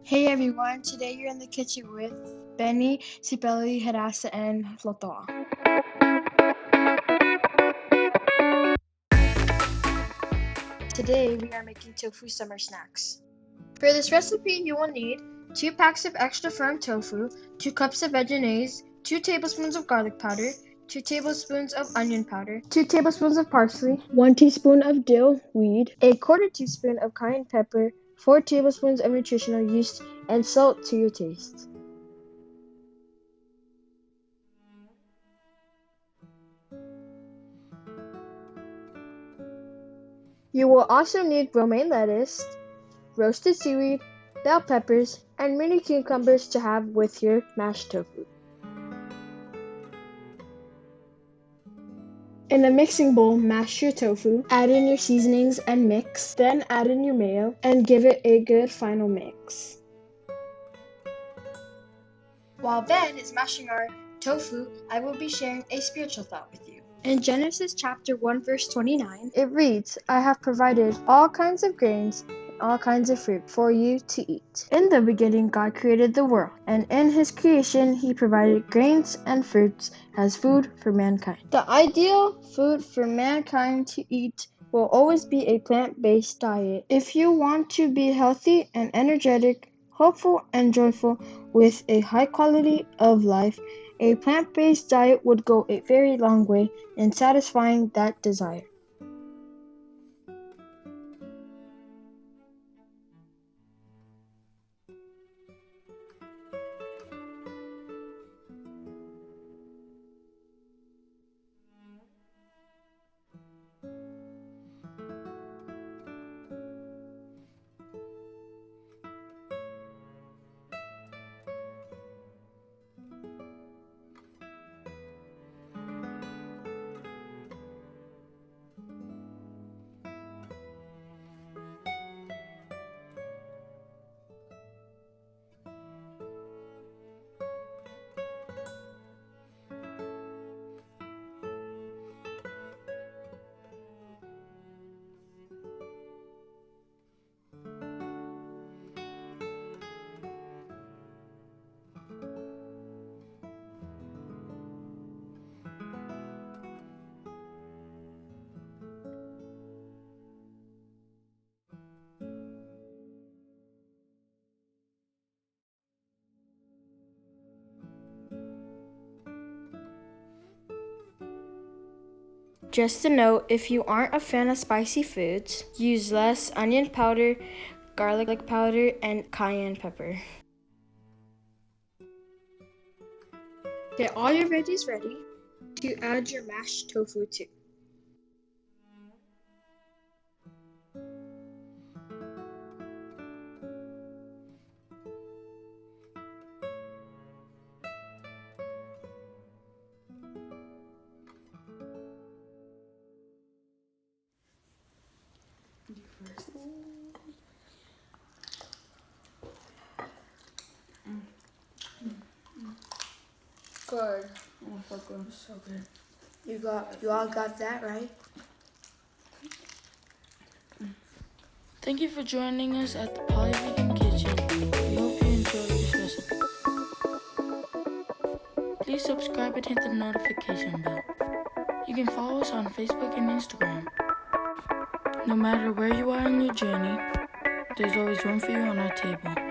Hey everyone, today you're in the kitchen with Benny, Sibeli, Herasa, and Lotoa. Today we are making tofu summer snacks. For this recipe you will need 2 packs of extra firm tofu, 2 cups of veggies, 2 tablespoons of garlic powder, 2 tablespoons of onion powder, 2 tablespoons of parsley, 1 teaspoon of dill weed, a quarter teaspoon of cayenne pepper, 4 tablespoons of nutritional yeast, and salt to your taste. You will also need romaine lettuce, roasted seaweed, bell peppers, and mini cucumbers to have with your mashed tofu. In a mixing bowl, mash your tofu, add in your seasonings and mix, then add in your mayo and give it a good final mix. While Ben is mashing our tofu, I will be sharing a spiritual thought with you. In Genesis chapter 1 verse 29, it reads, I have provided all kinds of grains and all kinds of fruit for you to eat. In the beginning, God created the world, and in his creation, he provided grains and fruits as food for mankind. The ideal food for mankind to eat will always be a plant-based diet. If you want to be healthy and energetic, hopeful and joyful with a high quality of life, a plant-based diet would go a very long way in satisfying that desire. Just a note, if you aren't a fan of spicy foods, use less onion powder, garlic powder, and cayenne pepper. Get all your veggies ready to add your mashed tofu to. Good. Oh, so good. So good. You all got that right? Thank you for joining us at the Polyvegan Kitchen. We hope you enjoyed this recipe. Please subscribe and hit the notification bell. You can follow us on Facebook and Instagram. No matter where you are in your journey, there's always room for you on our table.